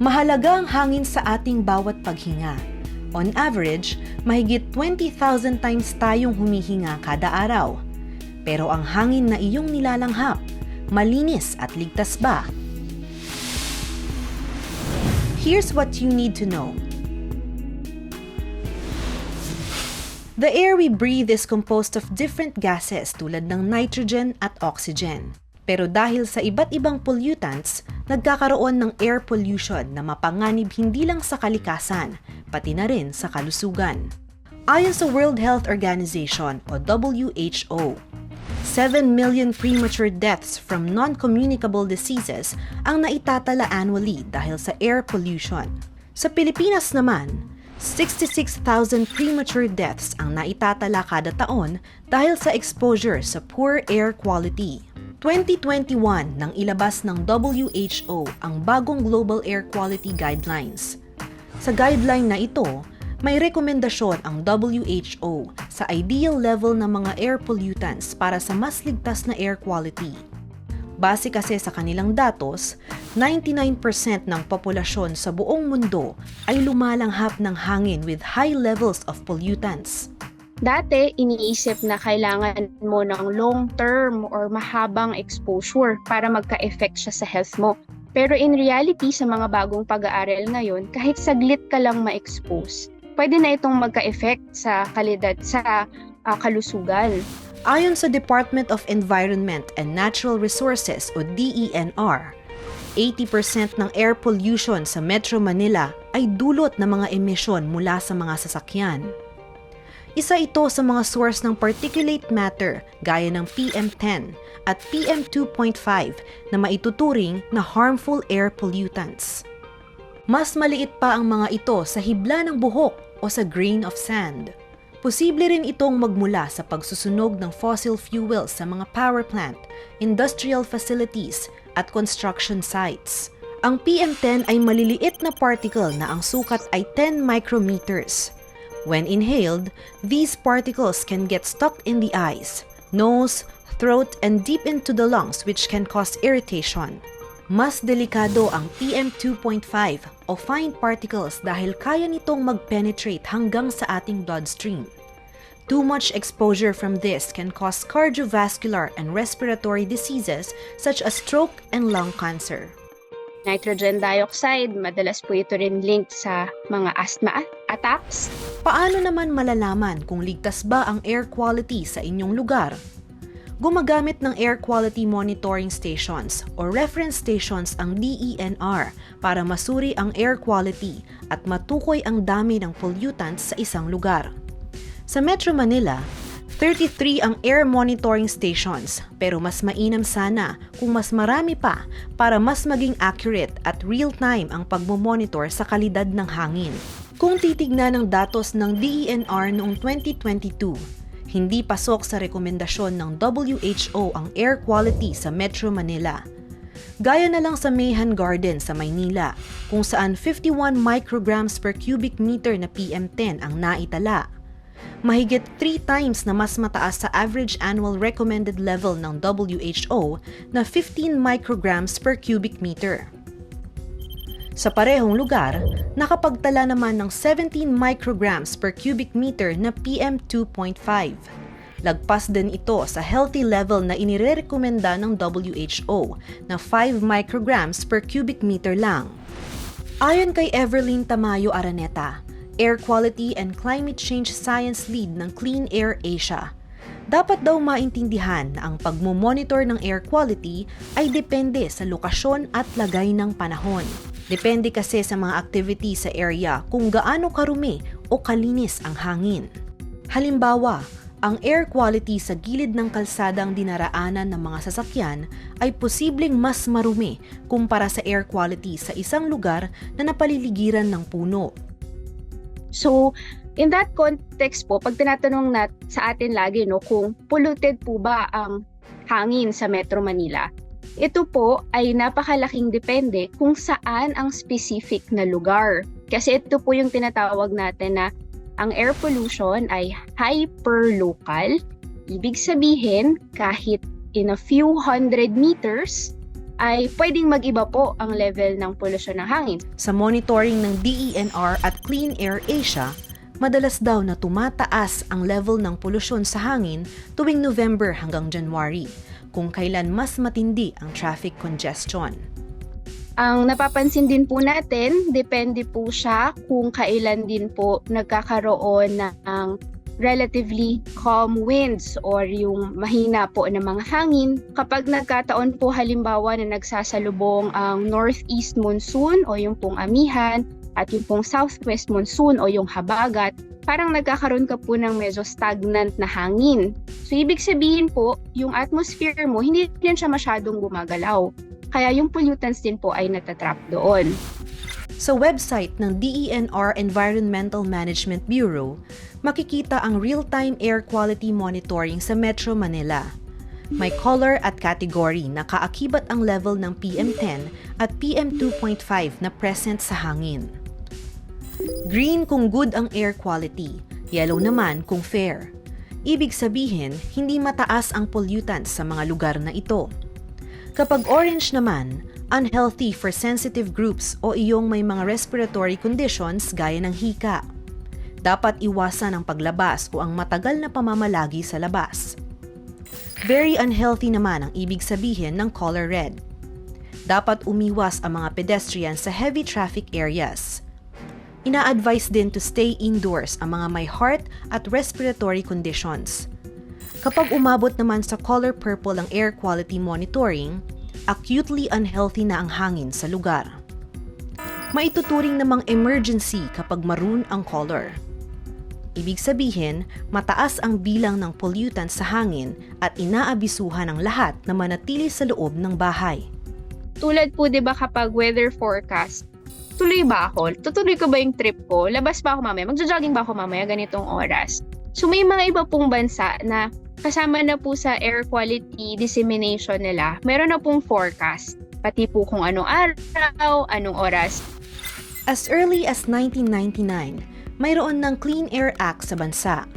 Mahalaga ang hangin sa ating bawat paghinga. On average, mahigit 20,000 times tayong humihinga kada araw. Pero ang hangin na iyong nilalanghap, malinis at ligtas ba? Here's what you need to know. The air we breathe is composed of different gases tulad ng nitrogen at oxygen. Pero dahil sa iba't ibang pollutants, nagkakaroon ng air pollution na mapanganib hindi lang sa kalikasan, pati na rin sa kalusugan. Ayon sa World Health Organization o WHO, 7 million premature deaths from non-communicable diseases ang naitatala annually dahil sa air pollution. Sa Pilipinas naman, 66,000 premature deaths ang naitatala kada taon dahil sa exposure sa poor air quality. 2021 nang ilabas ng WHO ang bagong Global Air Quality Guidelines. Sa guideline na ito, may rekomendasyon ang WHO sa ideal level ng mga air pollutants para sa mas ligtas na air quality. Base kasi sa kanilang datos, 99% ng populasyon sa buong mundo ay lumalanghap ng hangin with high levels of pollutants. Dati, iniisip na kailangan mo ng long-term or mahabang exposure para magka-effect siya sa health mo. Pero in reality, sa mga bagong pag-aaral ngayon, kahit saglit ka lang ma-expose, pwede na itong magka-effect sa kalidad, sa kalusugan. Ayon sa Department of Environment and Natural Resources o DENR, 80% ng air pollution sa Metro Manila ay dulot ng mga emisyon mula sa mga sasakyan. Isa ito sa mga source ng particulate matter gaya ng PM10 at PM2.5 na maituturing na harmful air pollutants. Mas maliit pa ang mga ito sa hibla ng buhok o sa grain of sand. Posible rin itong magmula sa pagsusunog ng fossil fuels sa mga power plant, industrial facilities at construction sites. Ang PM10 ay maliliit na particle na ang sukat ay 10 micrometers. When inhaled, these particles can get stuck in the eyes, nose, throat, and deep into the lungs which can cause irritation. Mas delikado ang PM2.5 o fine particles dahil kaya nitong mag-penetrate hanggang sa ating bloodstream. Too much exposure from this can cause cardiovascular and respiratory diseases such as stroke and lung cancer. Nitrogen dioxide, madalas po ito rin linked sa mga asthma attacks. Paano naman malalaman kung ligtas ba ang air quality sa inyong lugar? Gumagamit ng air quality monitoring stations o reference stations ang DENR para masuri ang air quality at matukoy ang dami ng pollutants sa isang lugar. Sa Metro Manila, 33 ang air monitoring stations, pero mas mainam sana kung mas marami pa para mas maging accurate at real-time ang pagmomonitor sa kalidad ng hangin. Kung titignan ng datos ng DENR noong 2022, hindi pasok sa rekomendasyon ng WHO ang air quality sa Metro Manila. Gaya na lang sa Mayhan Garden sa Maynila, kung saan 51 micrograms per cubic meter na PM10 ang naitala. Mahigit 3 times na mas mataas sa average annual recommended level ng WHO na 15 micrograms per cubic meter. Sa parehong lugar, nakapagtala naman ng 17 micrograms per cubic meter na PM2.5. Lagpas din ito sa healthy level na inirekomenda ng WHO na 5 micrograms per cubic meter lang. Ayon kay Everlyn Tamayo Araneta, Air Quality and Climate Change Science Lead ng Clean Air Asia, dapat daw maintindihan na ang pagmomonitor ng air quality ay depende sa lokasyon at lagay ng panahon. Depende kasi sa mga activity sa area kung gaano karumi o kalinis ang hangin. Halimbawa, ang air quality sa gilid ng kalsadang dinaraanan ng mga sasakyan ay posibleng mas marumi kumpara sa air quality sa isang lugar na napaliligiran ng puno. So, in that context po, pag tinatanong sa atin lagi kung polluted po ba ang hangin sa Metro Manila, ito po ay napakalaking depende kung saan ang specific na lugar. Kasi ito po yung tinatawag natin na ang air pollution ay hyperlocal. Ibig sabihin, kahit in a few hundred meters, ay pwedeng mag-iba po ang level ng polusyon ng hangin. Sa monitoring ng DENR at Clean Air Asia, madalas daw na tumataas ang level ng polusyon sa hangin tuwing November hanggang January, kung kailan mas matindi ang traffic congestion. Ang napapansin din po natin, depende po siya kung kailan din po nagkakaroon ng relatively calm winds or yung mahina po na mga hangin. Kapag nagkataon po halimbawa na nagsasalubong ang northeast monsoon o yung pong amihan at yung pong southwest monsoon o yung habagat, parang nagkakaroon ka po ng medyo stagnant na hangin. So ibig sabihin po, yung atmosphere mo, hindi din siya masyadong gumagalaw. Kaya yung pollutants din po ay natatrap doon. Sa website ng DENR Environmental Management Bureau, makikita ang real-time air quality monitoring sa Metro Manila. May color at category na kaakibat ang level ng PM10 at PM2.5 na present sa hangin. Green kung good ang air quality, yellow naman kung fair. Ibig sabihin, hindi mataas ang pollutants sa mga lugar na ito. Kapag orange naman, unhealthy for sensitive groups o iyong may mga respiratory conditions gaya ng hika. Dapat iwasan ang paglabas o ang matagal na pamamalagi sa labas. Very unhealthy naman ang ibig sabihin ng color red. Dapat umiwas ang mga pedestrians sa heavy traffic areas. Ina-advise din to stay indoors ang mga may heart at respiratory conditions. Kapag umabot naman sa color purple ang air quality monitoring, acutely unhealthy na ang hangin sa lugar. Maituturing namang emergency kapag maroon ang color. Ibig sabihin, mataas ang bilang ng pollutants sa hangin at inaabisuhan ang lahat na manatili sa loob ng bahay. Tulad po 'di ba kapag weather forecast, tuloy ba ako? Tutuloy ko ba yung trip ko? Labas ba ako mamaya? Magjo-jogging ba ako mamaya ganitong oras? So may mga iba pong bansa na kasama na po sa air quality dissemination nila, meron na pong forecast. Pati po kung anong araw, anong oras. As early as 1999, mayroon ng Clean Air Act sa bansa.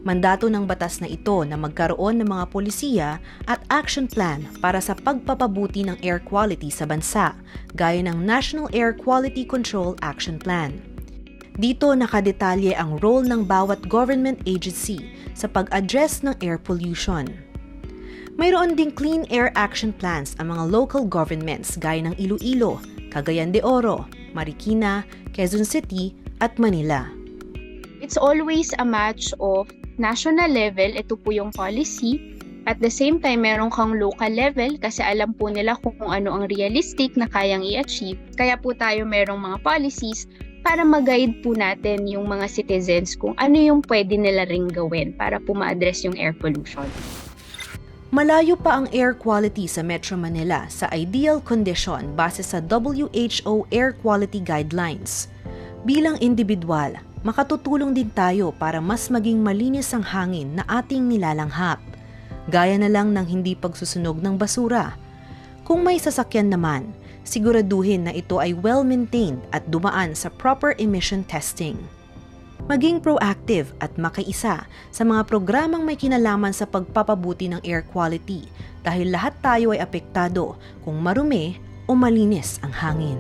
Mandato ng batas na ito na magkaroon ng mga polisiya at action plan para sa pagpapabuti ng air quality sa bansa, gaya ng National Air Quality Control Action Plan. Dito nakadetalye ang role ng bawat government agency sa pag-address ng air pollution. Mayroon ding Clean Air Action Plans ang mga local governments gaya ng Iloilo, Cagayan de Oro, Marikina, Quezon City at Manila. It's always a match of national level, ito po yung policy. At the same time, meron kang local level kasi alam po nila kung ano ang realistic na kayang i-achieve. Kaya po tayo merong mga policies para mag-guide po natin yung mga citizens kung ano yung pwede nila ring gawin para po ma-address yung air pollution. Malayo pa ang air quality sa Metro Manila sa ideal condition base sa WHO Air Quality Guidelines. Bilang individual, makatutulong din tayo para mas maging malinis ang hangin na ating nilalanghap. Gaya na lang ng hindi pagsusunog ng basura. Kung may sasakyan naman, siguraduhin na ito ay well-maintained at dumaan sa proper emission testing. Maging proactive at makiisa sa mga programang may kinalaman sa pagpapabuti ng air quality dahil lahat tayo ay apektado kung marumi o malinis ang hangin.